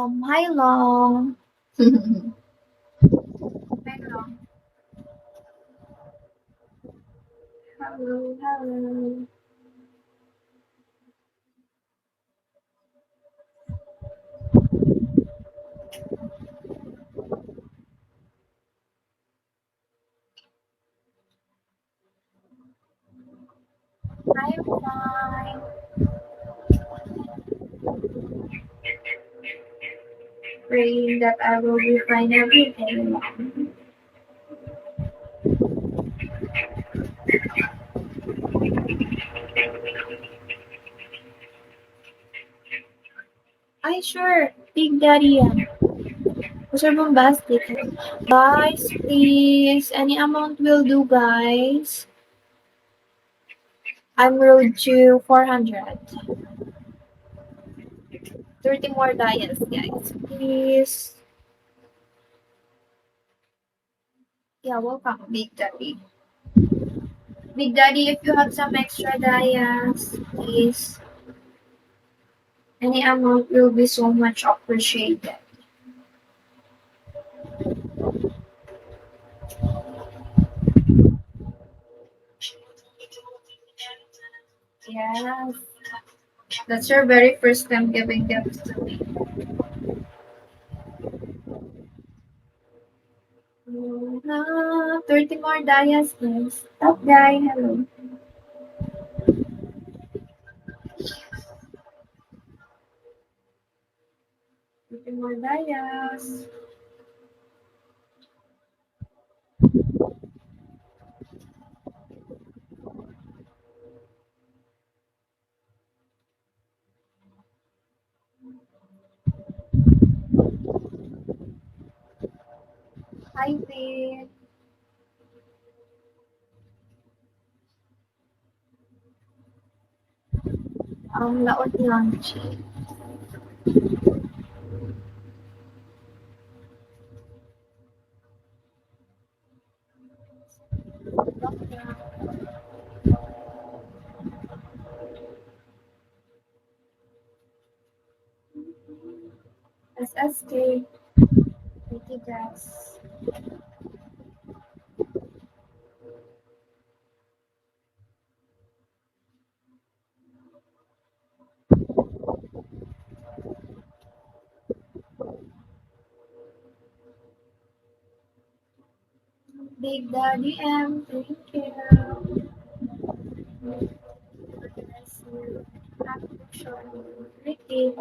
Hi Long. Hi Long. Hello, hello. I'm fine. Praying that I will be fine every day. Ay, sure. Big Daddy yan. Gusto bombastic. Guys, please. Any amount will do, guys. I'm road to 400. 30 more diets, guys. Please. Yeah, welcome, Big Daddy. Big Daddy, if you have some extra diets, please. Any amount will be so much appreciated. Yes. That's your very first time giving gifts to me. 30 more dias, please. Top guy, hello. 30 more dias. Hi, Pete. Laot lunch. SSK. Pretty dress. Big Daddy M, thank you. Bless you. Happy to show you. Ricky,